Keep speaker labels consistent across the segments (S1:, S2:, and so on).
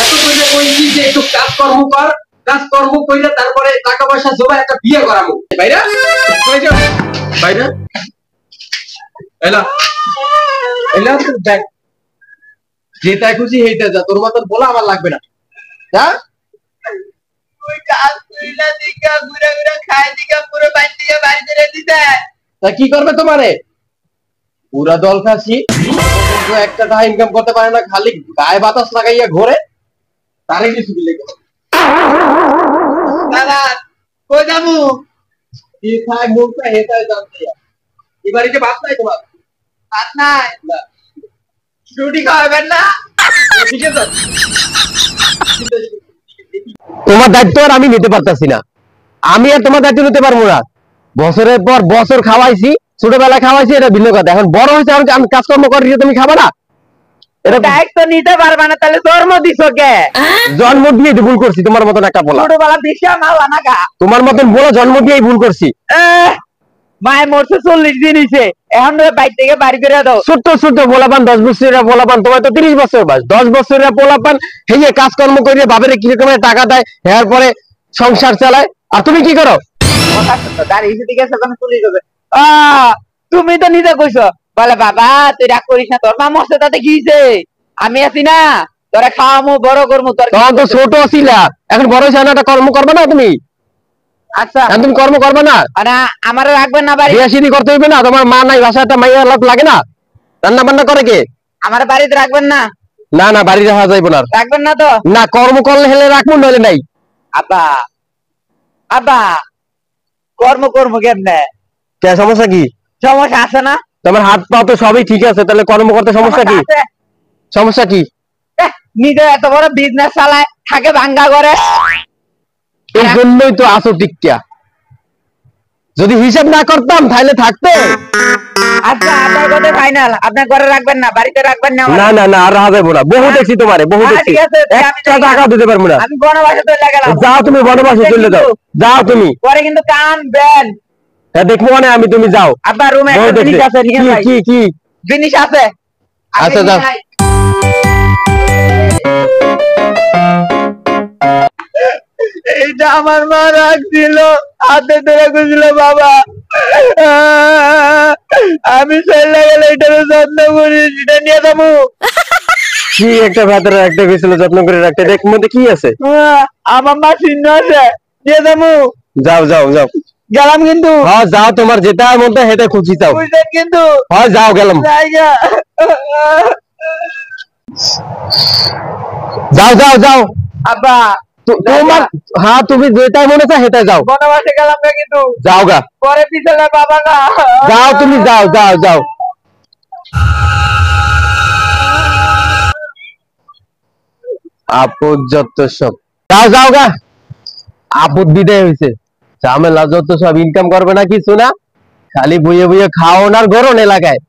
S1: এত কইলে কইছি যে একটু কাজ কর্ম কইলে তারপরে টাকা পয়সা জমা একটা বিয়ে করাবো ভাইরা কই যাও ভাইরা এলা এলা তো দেখ যেটা খুশি হেইটা যা তোর মতন বলা আমার লাগবে না যা
S2: ওই কাজ কইলা দিকা ঘুরে ঘুরে খায় দিকা পুরো বাড়িতে বাড়ি ধরে দিতে
S1: তা কি করবে তোমারে পুরা দল খাসি একটা টাকা ইনকাম করতে পারে না খালি গায়ে বাতাস লাগাইয়া ঘোরে তারে কিছু দিলে
S2: দাদা কই যামু
S1: কি খায় মুখটা হেতায় জানতে এই বাড়িতে ভাত নাই তোমার
S2: ভাত নাই
S1: না
S2: রুটি খাওয়াবেন না
S1: ঠিক আছে
S3: তোমার দায়িত্ব আর আমি নিতে পারতাছি না আমি আর তোমার দায়িত্ব নিতে পারবো না বছরের পর বছর খাওয়াইছি ছোটবেলায় খাওয়াইছি এটা ভিন্ন কথা এখন বড় হয়েছে আমি কাজকর্ম করি তুমি খাবা না
S2: এটা দায়িত্ব নিতে পারবা না তাহলে জন্ম দিছো কে
S3: জন্ম দিয়ে ভুল করছি তোমার মতন একটা বলা
S2: ছোটবেলা দিশা মালা না গা
S3: তোমার মতন বলো জন্ম দিয়েই ভুল করছি
S2: মায়ের মরছে 40 দিন হইছে এখন বাইরে থেকে বাড়ি করে দাও
S3: ছোট্ট ছোট্ট পোলাপান 10 বছরের পোলাপান তোমার তো 30 বছর বয়স 10 বছরের পোলাপান হেয়ে কাজকর্ম করে বাবারে কি রকমের টাকা দেয় এর পরে সংসার চালায় আর তুমি কি করো
S2: তুমি তো নিজে কইছো বলে বাবা তুই রাগ করিস না তোর মা মরছে তাতে কি হইছে আমি আছি না তোরা খাওয়ামু বড় করমু তোর
S3: তখন তো ছোট ছিলা এখন বড় হইছে না একটা কর্ম করবে না তুমি
S2: আচ্ছা
S3: তুমি কর্ম করবে না
S2: আমার রাখবেন না বাড়ি
S3: বিয়ে শাদী করতে হইবে না তোমার মা নাই বাসায় একটা মাইয়া লাগে না রান্না বান্না করে কে
S2: আমার বাড়িতে রাখবেন না
S3: না না বাড়ি রাখা যাইব না
S2: রাখবেন না তো
S3: না কর্ম করলে হেলে রাখবো নইলে নাই
S2: আব্বা আব্বা কর্ম কেমনে
S3: কে সমস্যা কি
S2: সমস্যা আছে না
S3: তোমার হাত পা তো সবই ঠিক আছে তাহলে কর্ম করতে সমস্যা কি সমস্যা কি
S2: নিজে এত বড় বিজনেস চালায় থাকে ভাঙ্গা করে
S3: এই জন্যই তো আসো টিকিয়া যদি হিসাব না করতাম তাহলে থাকতে
S2: আচ্ছা আপনার কথা ফাইনাল আপনার ঘরে রাখবেন না বাড়িতে রাখবেন না
S3: না না না আর রাখা যাবে না বহু দেখছি তোমারে বহু দেখছি একটা টাকা দিতে পারবো না
S2: আমি বনবাসে চলে গেলাম
S3: যাও তুমি বনবাসে চলে যাও যাও তুমি
S2: পরে কিন্তু কান বেন
S3: হ্যাঁ দেখবো মানে আমি তুমি যাও
S2: আবার রুমে একটা জিনিস আছে নিয়ে যাই
S3: কি কি
S2: জিনিস আছে
S3: আচ্ছা যাও
S2: এইটা আমার মা রাখছিল হাতে ধরে গেছিল বাবা আমি চলে গেলে এটার যত্ন করি সেটা নিয়ে যাবো
S3: কি একটা ভেতরে একটা গেছিল যত্ন করে রাখতে দেখ মধ্যে কি আছে
S2: আমার মা চিহ্ন আছে নিয়ে যাবো
S3: যাও যাও যাও
S2: গেলাম কিন্তু
S3: হ্যাঁ যাও তোমার যেটার মধ্যে হেঁটে খুঁজি যাও
S2: বুঝলেন কিন্তু
S3: হ্যাঁ যাও গেলাম যাও যাও যাও
S2: আব্বা
S3: তোমার হ্যাঁ তুমি যেটাই মনে চায় হেঁটে যাও
S2: বনবাসে গেলাম না কিন্তু
S3: যাও গা
S2: পরে পিছলে বাবা না
S3: যাও তুমি যাও যাও যাও আপদ যত সব যাও যাও গা আপদ বিদায় হয়েছে ঝামেলা যত সব ইনকাম করবে না কিছু না খালি বইয়ে বইয়ে খাও না গরম এলাকায়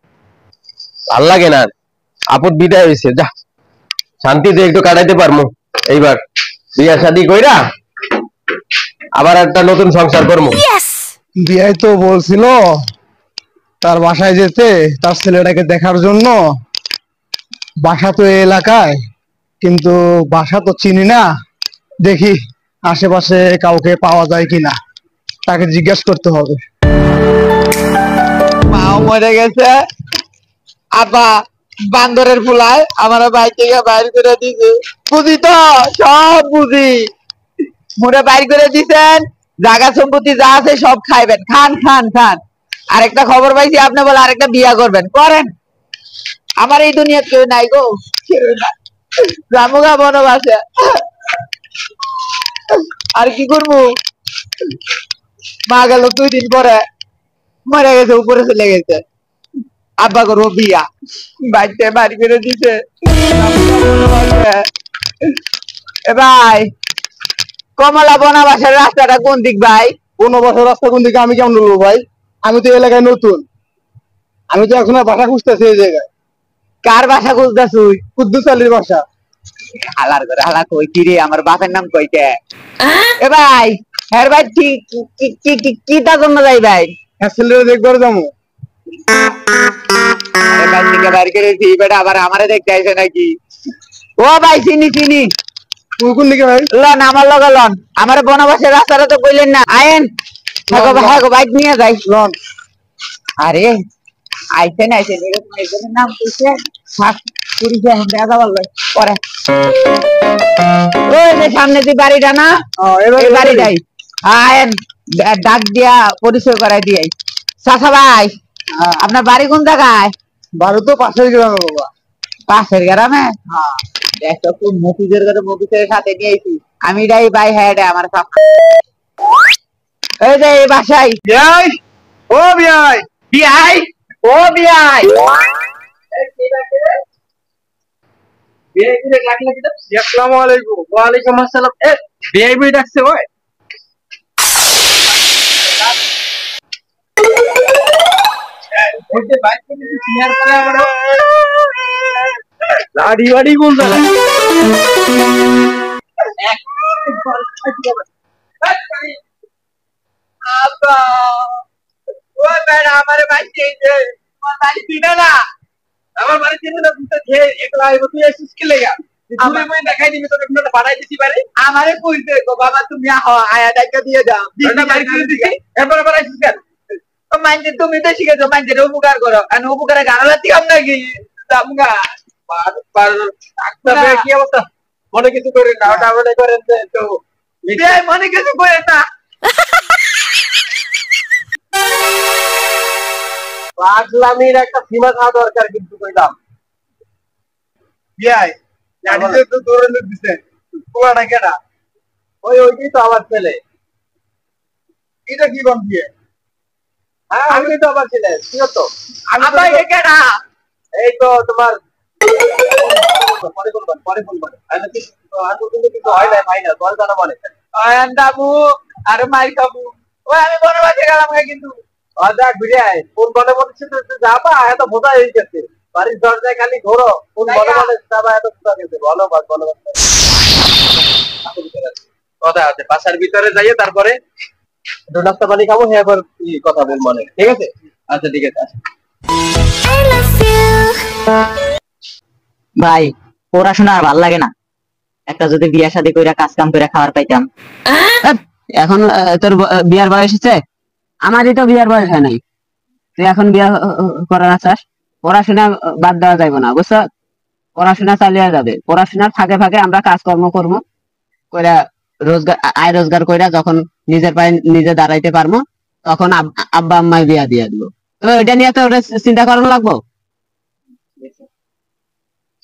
S3: ভাল লাগে না আপদ বিদায় হয়েছে যা শান্তিতে একটু কাটাইতে পারবো এইবার বিয়া শাদী কইরা আবার একটা নতুন সংসার করবো
S4: বিয়াই তো বলছিল তার বাসায় যেতে তার ছেলেটাকে দেখার জন্য বাসা তো এই এলাকায় কিন্তু বাসা তো চিনি না দেখি আশেপাশে কাউকে পাওয়া যায় কিনা তাকে জিজ্ঞেস করতে হবে
S2: মাও মরে গেছে আব্বা বান্দরের ফুলায় আমার বাড়ি থেকে বাইর করে দিছে বুঝি তো সব বুঝি মোরে বাইর করে দিছেন জায়গা সম্পত্তি যা আছে সব খাইবেন খান খান খান আরেকটা খবর পাইছি আপনি বলে আরেকটা বিয়া করবেন করেন আমার এই দুনিয়া কেউ নাই গো কেউ নাই রামুগা বনবাসে আর কি করবো মা গেল 2 দিন পরে মরে গেছে উপরে চলে গেছে আব্বা করবো বিয়া বাড়িতে বাড়ি করে দিছে ভাই কমলা বনবাসের রাস্তাটা কোন দিক ভাই?
S4: বনবাসের রাস্তা কোন দিকে আমি কেমন বলবো ভাই? আমি তো এলাকায় নতুন, আমি তো এখন বাসা খুঁজতেছি এই জায়গায়।
S2: কার বাসা খুঁজতেছ?
S4: কুদ্দুস আলীর বাসা।
S2: হালার করে হালা কই কি রে? আমার বাপের নাম কইতে এ ভাই হ্যাঁ ভাই কি তার জন্য যাই ভাই?
S4: হ্যাঁ ছেলেরা দেখবার যাবো।
S2: আরে ভাই থেকে বাড়ি করেছি বেটা আবার আমারে দেখতে আইছে নাকি? ও ভাই চিনি চিনি
S4: কোন দিকে ভাই?
S2: লন আমার লগে লন, আমার বনবাসের রাস্তাটা তো কইলেন না, আয়েন হাগো বাইক নিয়ে যাই।
S4: লন
S2: আরে আইছেন এরকম একজনের নাম কইছে শাক পুরিছে দেখা বলবে পরে। ওই যে সামনে যে বাড়িটা না, এই বাড়িটাই আয়েন, ডাক দিয়া পরিচয় করাই দিয়াই। চাচা ভাই আপনার বাড়ি কোন জায়গায়?
S4: বারো তো পাশের গ্রামে বাবা।
S2: পাশের গ্রামে? দেখো খুব মফিজের ঘরে মফিজের সাথে নিয়েছি আমি, এটাই বাই হ্যাঁ আমার কাকা। এই যে এই বাসায়
S4: বিয়াই, ও বিয়াই,
S2: বিয়াই, ও বিয়াই।
S4: আসসালামু আলাইকুম।
S1: ওয়ালাইকুম আসসালাম। এ বিআইবি ডাকছে ওই লাড়ি বাড়ি কোন জায়গায়?
S2: আব্বা ও বেড়া আমার বাড়ি চেয়েছে, আমার বাড়ি চিনে না।
S1: আমার বাড়ি চিনে না, তুই তো খেয়ে একলা আইবো, তুই এসেছিস কি লেগা? তুই মই দেখাই দিবি তোকে, একটা বানাই দিছি বাড়ি।
S2: আমারে কইছে গো বাবা তুমি আয়া ডাইকা দিয়ে যাও,
S1: একটা বাড়ি করে দিছি, এরপর আবার আইছিস কেন?
S2: মানছে তুমি তো শিখেছো মানছে উপকার করো, কারণ উপকারে গানালাতি কম নাকি দামগা
S1: ডাক্তার কি অবস্থা? মনে কিছু করেন না, ওটা মনে করেন যে একটু
S2: মনে কিছু করে না।
S1: পাগলামির একটা সীমা থাকা দরকার, কিন্তু কইলাম
S4: বিয়াই লাঠিতে তো দৌড়ানো দিছে, পোলাটা কেডা?
S1: ওইটাই তো আমার ছেলে।
S4: এটা কি বল দিয়ে?
S1: হ্যাঁ আমি তো আমার ছেলে, ঠিক তো? আমি
S2: আব্বা
S1: তো-
S2: এ কেডা?
S1: এই তো তোমার পরে বলবেন, পরে বলবেন। আমি কিন্তু কিছু হয় না ভাই, না দল জানা মানে
S2: আয়ান দাবু আর মাই খাবু। ওই আমি বনবাসে গেলাম কিন্তু
S1: দেখ ঘুরে আয়, কোন বলে বলছে তুই যাবা, এত বোঝা হয়ে গেছে বাড়ির দরজায় খালি ঘোরো, কোন বলে বলে যাবা, এত বোঝা গেছে। বলো বাস, বলো বাস। কথা আছে বাসার ভিতরে যাইয়ে তারপরে একটু নাস্তা পানি খাবো, হ্যাঁ এবার কথা বলবো মানে, ঠিক আছে? আচ্ছা ঠিক আছে, আচ্ছা।
S5: ভাই পড়াশোনা আর ভাল লাগে না, একটা যদি বিয়া শাদী কইরা কাজ কাম কইরা খাবার পাইতাম। এখন তোর বিয়ার বয়স হচ্ছে, আমারই তো বিয়ার বয়স হয় নাই, তুই এখন বিয়া করার আছাস? পড়াশোনা বাদ দেওয়া যাইব না, বুঝছো? পড়াশোনা চালিয়ে যাবে, পড়াশোনার ফাঁকে ফাঁকে আমরা কাজকর্ম করবো, কইরা রোজগার আয় রোজগার কইরা যখন নিজের পায়ে নিজে দাঁড়াইতে পারবো তখন আব্বা আম্মায় বিয়া দিয়ে দিব। তো এটা নিয়ে তো চিন্তা করানো লাগবো,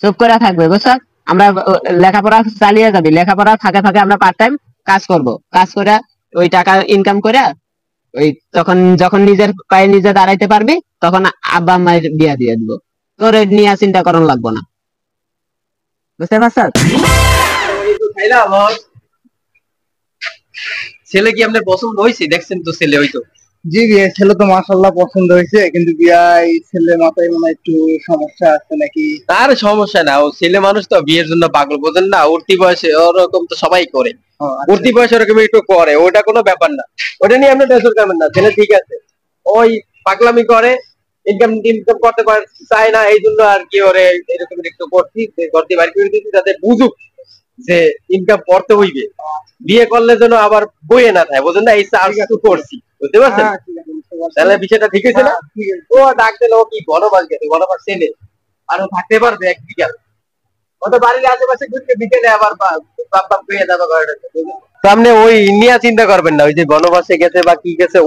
S5: চুপ করে থাকবে, বুঝছো? আমরা লেখাপড়া চালিয়ে যাবি, লেখাপড়ার ফাঁকে ফাঁকে আমরা পার্ট টাইম কাজ করব, কাজ করে ওই টাকা ইনকাম করে ওই তখন যখন নিজের পায়ে নিজে দাঁড়াইতে পারবি তখন আব্বা আম্মায়ের বিয়া দিয়ে দিব, তোর এটা নিয়ে চিন্তা করানো লাগবো না, বুঝতে পারছ?
S1: খাইলা বস, ছেলে কি আপনার পছন্দ হয়েছে? দেখছেন তো ছেলে, ওই তো
S4: জি বিয়াই, ছেলে তো মাশাআল্লাহ পছন্দ হয়েছে, কিন্তু বিয়াই ছেলে মাথায় মনে হয় একটু সমস্যা আছে নাকি?
S1: তার সমস্যা না, ও ছেলে মানুষ তো, বিয়ের জন্য পাগল, বোঝেন না? উঠতি বয়সে ওরকম তো সবাই করে,
S4: ও, আচ্ছা।
S1: উঠতি বয়সে ওরকম একটু করে, ওটা কোনো ব্যাপার না, ওটা নিয়ে আপনি টেনশন করবেন না। ছেলে ঠিক আছে, ওই পাগলামি করে, ইনকাম ইনকাম করতে চায় না, এই জন্য আর কি ওরে এরকম একটু করছি, করতে বাড়ি করে দিচ্ছি যাতে বুঝুক যে ইনকাম করতে হইবে, বিয়ে করলে যেন আবার বইয়ে না থাকে, বোঝেন না? এই চার্জ করছি, বুঝতে পারছেন?
S4: হ্যাঁ, ঠিক আছে, বুঝতে পারছি।
S1: তাহলে বিষয়টা ঠিক আছে না?
S4: হ্যাঁ, ঠিক আছে।
S1: ও ডাক দিল, ও কি বনবাস গেছে, বনবাস ছেলে আরো থাকতে পারবে এক বিকাল, ও তো বাড়ির আশেপাশে ঘুরতে, বিকেলে আবার বাপ বাপ পেয়ে যাবে ঘরটাতে। সামনে ওই নিয়ে চিন্তা করবেন না, ওই যে বনবাসে গেছে বা কি গেছে,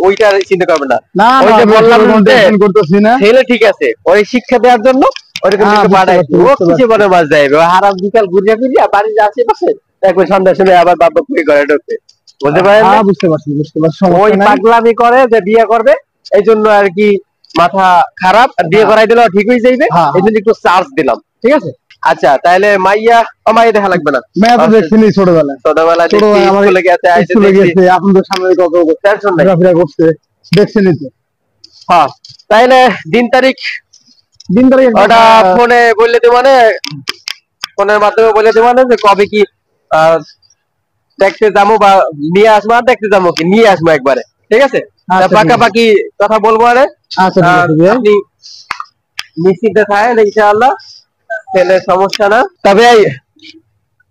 S1: ওইটা চিন্তা করবেন না।
S4: না
S1: ওই যে
S4: আমি
S1: বললাম
S4: কোনো
S1: যে
S4: টেনশন করতেছি না।
S1: ছেলে ঠিক আছে, ওই শিক্ষা দেওয়ার জন্য ওরকম
S4: হ্যাঁ,
S1: একটু
S4: বুঝতে
S1: বাড়াই,
S4: পারছি,
S1: ও
S4: বুঝতে
S1: কিছু
S4: পারছি।
S1: বনবাস যাইবে, ও হারাম বিকাল ঘুরিয়া ফিরিয়া বাড়ির আশেপাশে একবার সন্ধ্যার সময় আবার বাপ বাপ পেয়ে ঘরে ঢুকতে, বুঝতে পারেন না?
S4: হ্যাঁ, বুঝতে পারছি, বুঝতে পারছি,
S1: ওই
S4: সমস্যা নাই।
S1: পাগলামি করে যে বিয়ে করবে, এই জন্য আর কি মাথা খারাপ, আর বিয়ে করাই দিলে ঠিক হয়ে যাইবে,
S4: হ্যাঁ।
S1: এই জন্য একটু চার্জ দিলাম, ঠিক আছে? আচ্ছা তাহলে মাইয়া মাইয়া দেখা লাগবে না,
S4: মেয়ে তো দেখছিনি ছোটবেলায়,
S1: ছোটবেলায়
S4: ছোটবেলায় আমার
S1: স্কুলে গেছে, আইসে
S4: স্কুলে
S1: দেখছি,
S4: গেছে, আপনাদের সামনে কত
S1: টেনশন নাই।
S4: ঘোরাফেরা করছে, দেখছেনই তো।
S1: হ্যাঁ তাইলে দিন তারিখ
S4: দিন ধরে
S1: ওটা ফোনে বললে তো, মানে ফোনের মাধ্যমে বলে দেবো মানে যে কবে কি দেখতে যাবো বা নিয়ে আসবো, আর দেখতে যাবো কি নিয়ে আসবো একবারে, ঠিক আছে?
S4: আচ্ছা, ঠিক
S1: পাকাপাকি কথা বলবো, আরে
S4: আচ্ছা, ঠিক আছে বিয়াই।
S1: আপনি নিশ্চিন্তে থাকেন, ইনশাআল্লাহ ছেলের সমস্যা না। তবে এই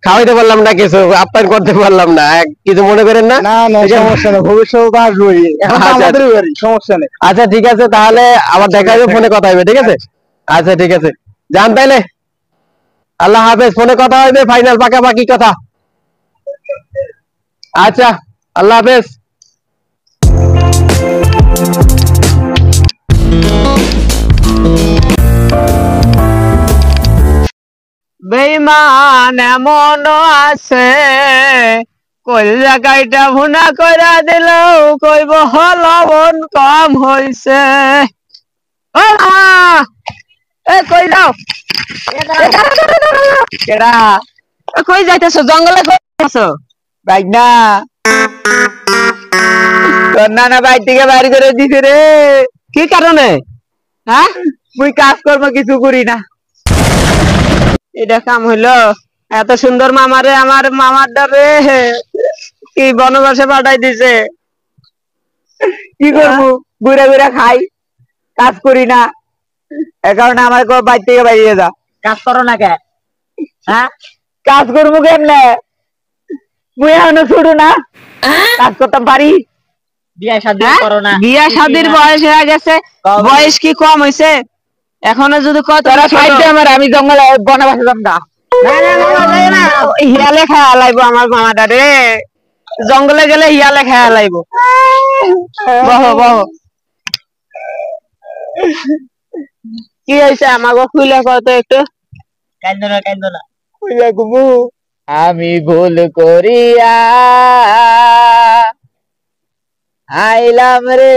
S3: খাওয়াইতে পারলাম না, কিছু আপ্যায়ন করতে পারলাম না, কিছু মনে করেন না।
S4: না না সমস্যা নেই, ভবিষ্যৎ আসবেই, এখন তো
S3: আচ্ছা।
S4: আমাদেরই বাড়ি, সমস্যা নেই।
S3: আচ্ছা ঠিক আছে, তাহলে আবার দেখা হবে, ফোনে কথা হবে, ঠিক আছে? আচ্ছা ঠিক আছে, যান তাইলে, আল্লাহ হাফেজ, ফোনে কথা হবে, ফাইনাল পাকাপাকি কথা। আচ্ছা, আল্লাহ হাফেজ।
S2: বেঈমান এমন আছে কই জায়গাটা ভুনা কইরা দিলেও কইব লবণ কম হইছে। ও মা, এ কই যাও? কেডা? কই যাইতেছো? জঙ্গলে কই যাইতেছো? বাইক না, তোর নানা বাইক থেকে বাইরে করে দিছে রে। কি কারণে? হ্যাঁ, মুই কাজকর্ম কিছু করি না, এটা কাম হইলো? এত সুন্দর মামারে আমার মামার ডারে কি বনবাসে পাঠাই দিছে। কি করবো, ঘুরে ঘুরে খাই, কাজ করি না, এ কারণে আমার বাইর থেকে বাইরে যা। কাজ করো না কে? হ্যাঁ, কাজ করবো কেমনে? মুই এখনো ছোট না, কাজ করতাম পারি? বিয়া শাদী করো না, বিয়া শাদীর বয়স হয়ে গেছে, বয়স কি কম হইছে? এখনো যদি কত আমার, আমি জঙ্গলে বনবাসে যাম না। হিয়ালে খেয়া লাইব আমার মামাটা রে, জঙ্গলে গেলে হিয়ালে খেয়া লাইব। বহ বহ, কি হয়েছে আমাকে খুলে কত একটু? কান্দনা কান্দনা খুলে ঘুমু। আমি ভুল করিয়া আইলাম রে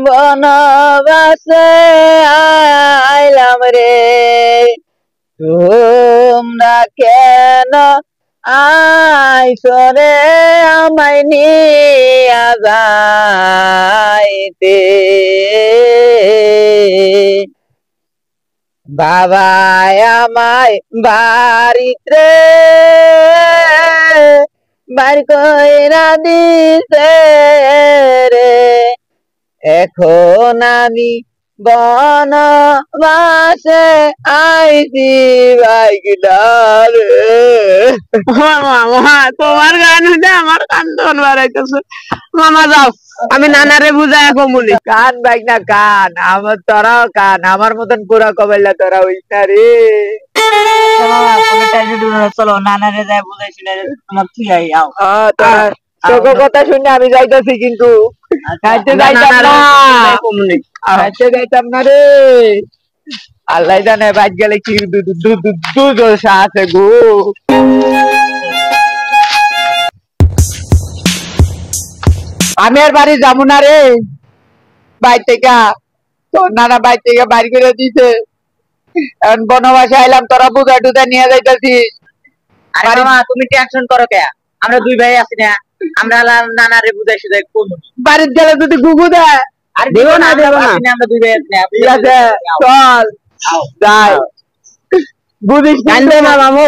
S2: বনবাসে, আইলাম রে, তোমরা কেন আইছো রে আমায় নিয়া যাইতে? বাবা আমায় বাড়িতে বাড়ি কইরা দিতে রে, এখন আমি বনবাসে আইছি বাইকটার। তোমার গান হইতে আমার কান্দন বাড়াইতেছে। মামা যাও, আমি নানারে বুঝাই কমুনি। কান বাইক না কান, আমার তোরাও কান, আমার মতন পুরা কবেলা তোরা হইস না রে। চলো নানারে যাই বুঝাই শুনে তোমার তুই আও। তোকে কথা শুনে আমি যাইতেছি, কিন্তু খাইতে যাইতাম না, খাইতে যাইতাম না রে। আল্লাহ জানে বাইক গেলে কি দুর্দশা আছে গো। আমি আর বাড়ি যাবো না রে, বাইর থেকে তোর নানা বাইর থেকে বাড়ি করে দিছে, এখন বনবাসে আইলাম, তোরা বুঝা টুজা নিয়ে যাইতেছিস। তুমি টেনশন করো কে, আমরা দুই ভাই আছি না, আমরা নানারে বুঝাই সুঝাই কোন বাড়িতে গেলে যদি গুগু দেয় আর দেবো না, দেবো না, আমরা দুই ভাই আছি না। ঠিক আছে চল যাই, বুঝিস না মামু,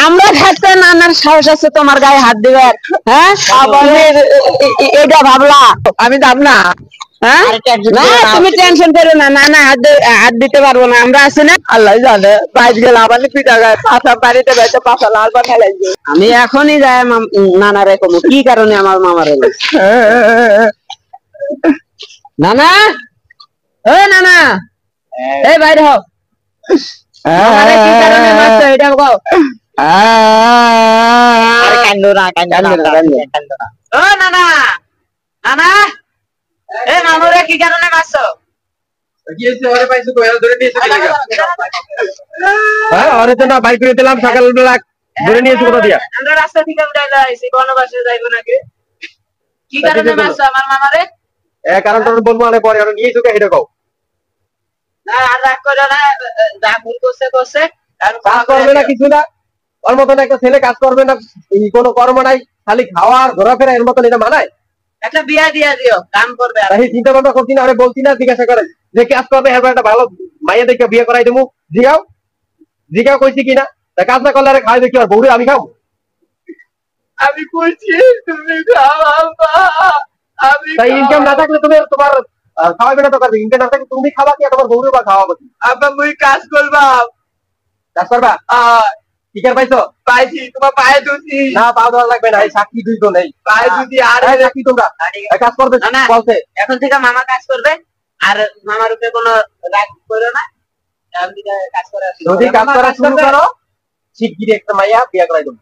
S2: আমরা থাকতে নানার সাহস আছে তোমার গায়ে হাত দিবার? হ্যাঁ, এটা ভাবলা আমি যাব না? হ্যাঁ, না তুমি টেনশন করো না, নানা হাত দিতে পারবো না, আমরা আছি না। আল্লাহ জানে, বাইরে গেলে আবার পিঠা গায়ে পাশা বাড়িতে বেঁচে পাশা লাল বানাই লাগবে। আমি এখনই যাই নানারে কমু কি কারণে আমার মামারে। নানা, ও নানা, এই বাইরে হও, মামারে কি কারণে মারছো এটা কও। আরে কান্দো না, কান্দো না, কান্দো না। ও নানা, নানা, এই মামুরে কি কারণে মারছো?
S1: কি হইছে? ওরে পাইছো তো, এরা ধরে নিয়েছে কি লাগা? হ্যাঁ, ওরে তো না বাইক করে দিলাম সকালবেলা, ধরে নিয়েছে কোথা দিয়া?
S2: আমরা রাস্তা থেকে উঠাইলা আইছি, বনবাসে যাইবো নাকি? কি কারণে মারছো আমার মামারে?
S1: কারণটা বলবো আরে পরে, আর নিয়েছো কে এটা কও।
S2: না আর রাগ করো না, যা ভুল করছে করছে, আর
S1: কাজ করবে না কিছু না, ওর মতন একটা ছেলে কাজ করবে না, কোনো কর্ম নাই, খালি খাওয়া আর ঘোরাফেরা, এর মতন এটা মানায়?
S2: একটা বিয়া দিয়া দিও, কাম করবে। আর
S1: তাই চিন্তা ভাবনা করছি না, আরে বলছি না, জিজ্ঞাসা করেন যে কাজ করবে, এরপর একটা ভালো মাইয়া দেখে বিয়ে করাই দেবো, জিগাও জিগাও কইছি কিনা? তা কাজ না করলে আরে খাই দেখি, আর বউরে আমি খাও?
S2: আমি কইছি তুমি খাও আব্বা, আমি
S1: তাই ইনকাম না থাকলে তুমি তোমার খাওয়াবে না, তো ইনকাম না থাকলে তুমি খাওয়া কি, তোমার বউরে বা খাওয়াবো?
S2: আব্বা মুই কাজ করবা,
S1: কাজ করবা টিকার পাইছো?
S2: পাইছি, তোমার পায়ে ধুছি।
S1: না পা ধরা লাগবে না, এই সাক্ষী দুই তো নেই।
S2: পায়ে ধুছি আর
S1: এই সাক্ষী তোমরা এই কাজ করবে
S5: না, না।
S1: বলছে।
S5: এখন থেকে মামা কাজ করবে, আর মামার উপরে কোনো রাগ করো না। এখন থেকে কাজ করা
S1: যদি কাজ করা শুরু করো শিগগিরই একটা মাইয়া বিয়ে করাই দেবো।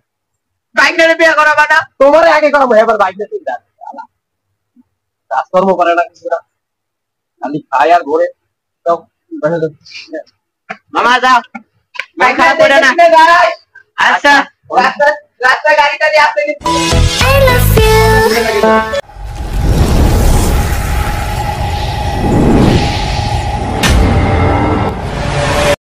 S2: বাইক নিয়ে বিয়ে করাবা না?
S1: তোমার আগে করাবো, এবার বাইক নিয়ে চিন্তা কাজকর্ম করে না কিছু না, খালি খায় আর ঘোরে। তো
S5: মামা যাও, বাইক খারাপ করে না। আচ্ছা
S2: রাস্তা গাড়িটা দিয়ে আসতে
S6: I love you.